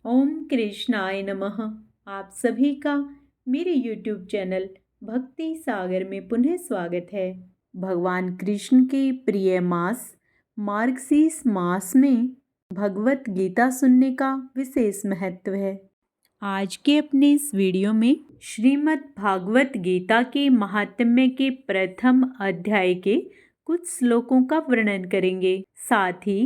ओम कृष्णाय नमः। आप सभी का मेरे YouTube चैनल भक्ति सागर में पुनः स्वागत है। भगवान कृष्ण के प्रिय मास मार्गशीर्ष मास में भगवत गीता सुनने का विशेष महत्व है। आज के अपने इस वीडियो में श्रीमद् भागवत गीता के महात्म्य के प्रथम अध्याय के कुछ श्लोकों का वर्णन करेंगे। साथ ही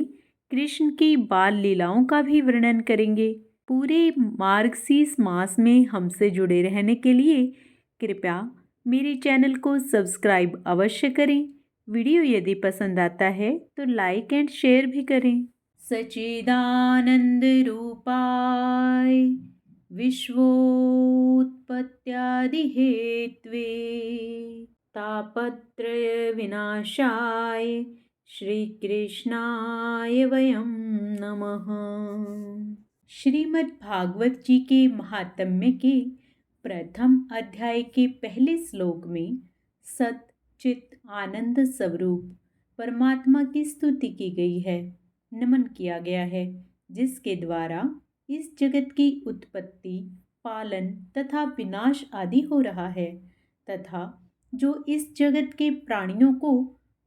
कृष्ण की बाल लीलाओं का भी वर्णन करेंगे। पूरे मार्गशीर्ष मास में हमसे जुड़े रहने के लिए कृपया मेरे चैनल को सब्सक्राइब अवश्य करें। वीडियो यदि पसंद आता है तो लाइक एंड शेयर भी करें। सच्चिदानंद रूपाय विश्वोत्पत्त्यादि हेत्वे तापत्रय विनाशाय श्री कृष्णाय वयं नमः। श्रीमद् भागवत जी के महात्म्य के प्रथम अध्याय के पहले श्लोक में सत चित आनंद स्वरूप परमात्मा की स्तुति की गई है, नमन किया गया है, जिसके द्वारा इस जगत की उत्पत्ति, पालन तथा विनाश आदि हो रहा है तथा जो इस जगत के प्राणियों को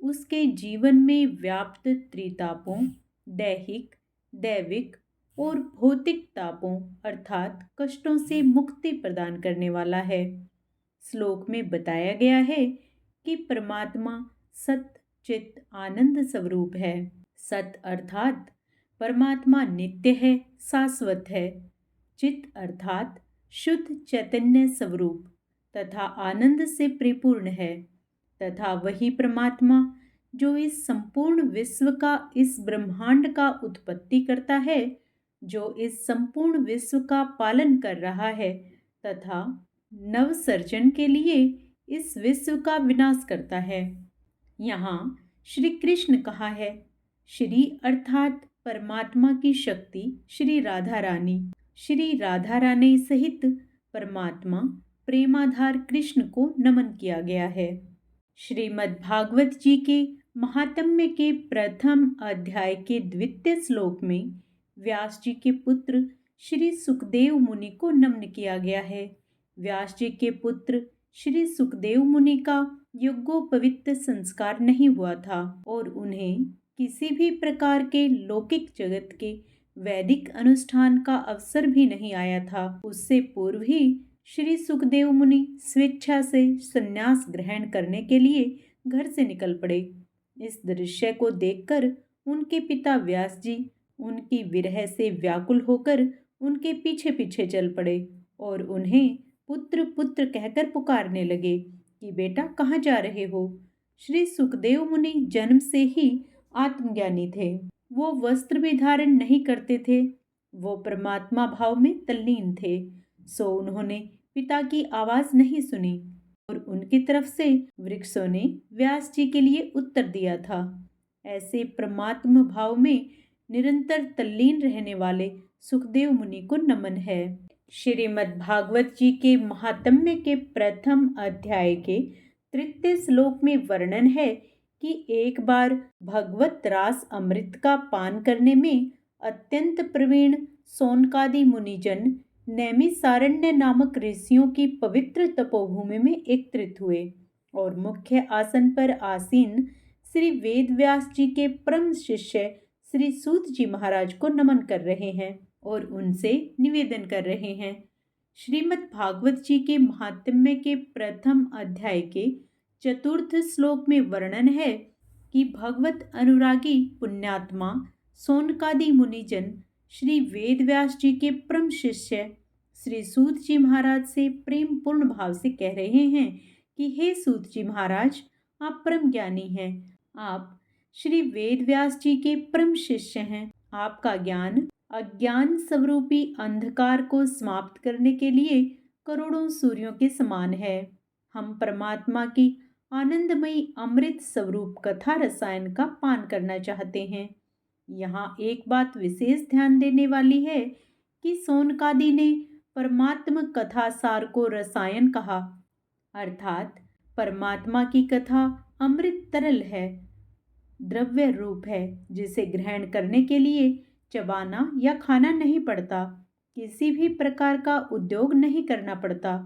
उसके जीवन में व्याप्त त्रितापों, दैहिक, दैविक और भौतिक तापों अर्थात कष्टों से मुक्ति प्रदान करने वाला है। श्लोक में बताया गया है कि परमात्मा सत चित आनंद स्वरूप है। सत अर्थात परमात्मा नित्य है, शाश्वत है। चित अर्थात शुद्ध चैतन्य स्वरूप तथा आनंद से परिपूर्ण है तथा वही परमात्मा जो इस संपूर्ण विश्व का, इस ब्रह्मांड का उत्पत्ति करता है, जो इस संपूर्ण विश्व का पालन कर रहा है तथा नवसर्जन के लिए इस विश्व का विनाश करता है। यहाँ श्री कृष्ण कहा है। श्री अर्थात परमात्मा की शक्ति श्री राधा रानी। श्री राधा रानी सहित परमात्मा प्रेमाधार कृष्ण को नमन किया गया है। श्रीमद् भागवत जी के महात्म्य के प्रथम अध्याय के द्वितीय श्लोक में व्यास जी के पुत्र श्री सुखदेव मुनि को नमन किया गया है। व्यास जी के पुत्र श्री सुखदेव मुनि का यज्ञोपवीत संस्कार नहीं हुआ था और उन्हें किसी भी प्रकार के लौकिक जगत के वैदिक अनुष्ठान का अवसर भी नहीं आया था। उससे पूर्व ही श्री सुखदेव मुनि स्वेच्छा से संन्यास ग्रहण करने के लिए घर से निकल पड़े। इस दृश्य को देखकर उनके पिता व्यास जी उनकी विरह से व्याकुल होकर उनके पीछे पीछे चल पड़े और उन्हें पुत्र पुत्र कहकर पुकारने लगे कि बेटा कहाँ जा रहे हो। श्री सुखदेव मुनि जन्म से ही आत्मज्ञानी थे। वो वस्त्र भी धारण नहीं करते थे। वो परमात्मा भाव में तल्लीन थे। सो उन्होंने पिता की आवाज नहीं सुनी और उनकी तरफ से वृक्षों ने व्यास जी के लिए उत्तर दिया था। ऐसे परमात्मा भाव में निरंतर तल्लीन रहने वाले सुखदेव मुनि को नमन है। श्रीमद् भागवत जी के महात्म्य के प्रथम अध्याय के तृतीय श्लोक में वर्णन है कि एक बार भगवत रास अमृत का पान करने में अत्यंत प्रवीण सौनकादि मुनिजन नैमिषारण्य नामक ऋषियों की पवित्र तपोभूमि में एकत्रित हुए और मुख्य आसन पर आसीन श्री वेद व्यास जी के परम शिष्य श्री सूत जी महाराज को नमन कर रहे हैं और उनसे निवेदन कर रहे हैं। श्रीमद् भागवत जी के महात्म्य के प्रथम अध्याय के चतुर्थ श्लोक में वर्णन है कि भगवत अनुरागी पुण्यात्मा सौनकादि मुनिजन श्री वेद व्यास जी के परम शिष्य श्री सूत जी महाराज से प्रेम पूर्ण भाव से कह रहे हैं कि हे सूत जी महाराज, आप परम ज्ञानी हैं। आप श्री वेद व्यास जी के परम शिष्य हैं। आपका ज्ञान अज्ञान स्वरूपी अंधकार को समाप्त करने के लिए करोड़ों सूर्यों के समान है। हम परमात्मा की आनंदमयी अमृत स्वरूप कथा रसायन का पान करना चाहते हैं। यहाँ एक बात विशेष ध्यान देने वाली है कि सौनकादि ने परमात्मा कथा सार को रसायन कहा, अर्थात परमात्मा की कथा अमृत तरल है, द्रव्य रूप है, जिसे ग्रहण करने के लिए चबाना या खाना नहीं पड़ता। किसी भी प्रकार का उद्योग नहीं करना पड़ता।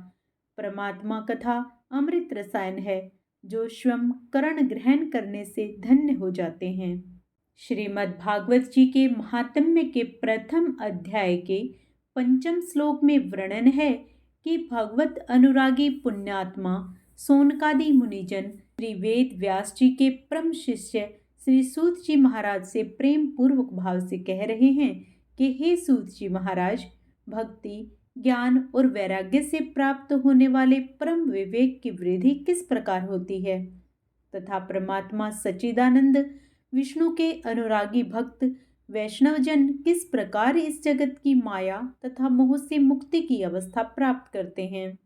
परमात्मा कथा अमृत रसायन है जो स्वयं करण ग्रहण करने से धन्य हो जाते हैं। श्रीमद् भागवत जी के महात्म्य के प्रथम अध्याय के पंचम श्लोक में वर्णन है कि भगवत अनुरागी पुण्यात्मा सोनकादि मुनिजन श्री वेद व्यास जी के परम शिष्य श्री सूत जी महाराज से प्रेम पूर्वक भाव से कह रहे हैं कि हे सूत जी महाराज, भक्ति, ज्ञान और वैराग्य से प्राप्त होने वाले परम विवेक की वृद्धि किस प्रकार होती है तथा परमात्मा सच्चिदानंद विष्णु के अनुरागी भक्त वैष्णवजन किस प्रकार इस जगत की माया तथा मोह से मुक्ति की अवस्था प्राप्त करते हैं।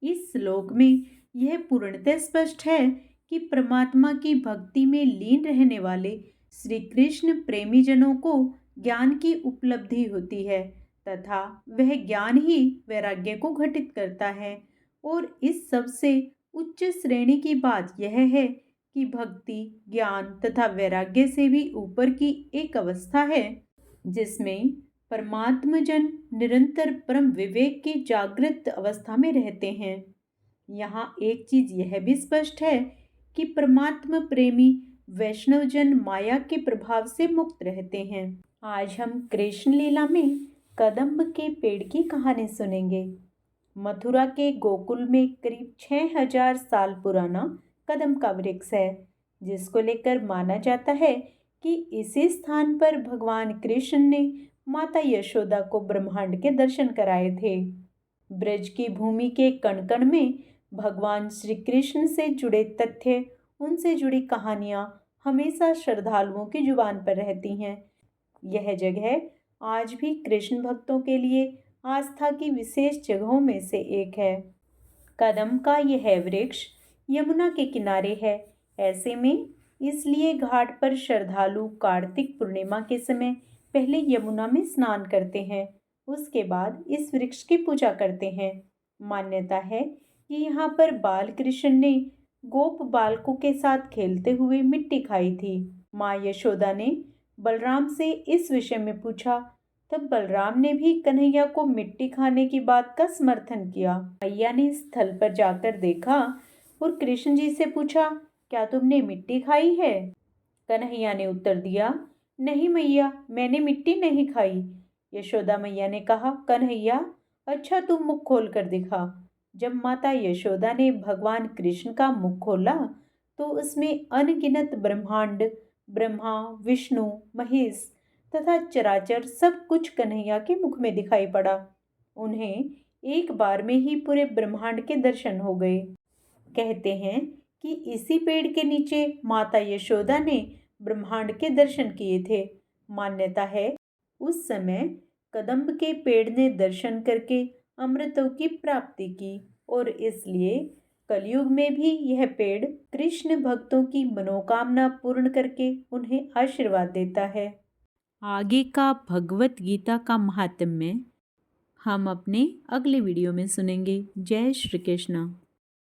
इस श्लोक में यह पूर्णतः स्पष्ट है कि परमात्मा की भक्ति में लीन रहने वाले श्री कृष्ण प्रेमी जनों को ज्ञान की उपलब्धि होती है तथा वह ज्ञान ही वैराग्य को घटित करता है। और इस सबसे उच्च श्रेणी की बात यह है कि भक्ति, ज्ञान तथा वैराग्य से भी ऊपर की एक अवस्था है जिसमें परमात्मजन निरंतर परम विवेक की जागृत अवस्था में रहते हैं। यहाँ एक चीज यह भी स्पष्ट है कि परमात्मा प्रेमी वैष्णवजन माया के प्रभाव से मुक्त रहते हैं। आज हम कृष्ण लीला में कदम्ब के पेड़ की कहानी सुनेंगे। मथुरा के गोकुल में करीब 6000 साल पुराना कदम का वृक्ष है जिसको लेकर माना जाता है कि इसी स्थान पर भगवान कृष्ण ने माता यशोदा को ब्रह्मांड के दर्शन कराए थे। ब्रज की भूमि के कण कण में भगवान श्री कृष्ण से जुड़े तथ्य, उनसे जुड़ी कहानियां हमेशा श्रद्धालुओं की जुबान पर रहती हैं। यह जगह आज भी कृष्ण भक्तों के लिए आस्था की विशेष जगहों में से एक है। कदम का यह वृक्ष यमुना के किनारे है। ऐसे में इसलिए घाट पर श्रद्धालु कार्तिक पूर्णिमा के समय पहले यमुना में स्नान करते हैं, उसके बाद इस वृक्ष की पूजा करते हैं। मान्यता है कि यहाँ पर बाल कृष्ण ने गोप बालकों के साथ खेलते हुए मिट्टी खाई थी। माँ यशोदा ने बलराम से इस विषय में पूछा, तब बलराम ने भी कन्हैया को मिट्टी खाने की बात का समर्थन किया। मैया ने स्थल पर जाकर देखा और कृष्ण जी से पूछा, क्या तुमने मिट्टी खाई है? कन्हैया ने उत्तर दिया, नहीं मैया, मैंने मिट्टी नहीं खाई। यशोदा मैया ने कहा, कन्हैया अच्छा तुम मुख खोल कर दिखा। जब माता यशोदा ने भगवान कृष्ण का मुख खोला तो उसमें अनगिनत ब्रह्मांड, ब्रह्मा, विष्णु, महेश तथा चराचर सब कुछ कन्हैया के मुख में दिखाई पड़ा। उन्हें एक बार में ही पूरे ब्रह्मांड के दर्शन हो गए। कहते हैं कि इसी पेड़ के नीचे माता यशोदा ने ब्रह्मांड के दर्शन किए थे। मान्यता है उस समय कदम्ब के पेड़ ने दर्शन करके अमृतों की प्राप्ति की और इसलिए कलयुग में भी यह पेड़ कृष्ण भक्तों की मनोकामना पूर्ण करके उन्हें आशीर्वाद देता है। आगे का भगवत गीता का महात्म्य हम अपने अगले वीडियो में सुनेंगे। जय श्री कृष्ण।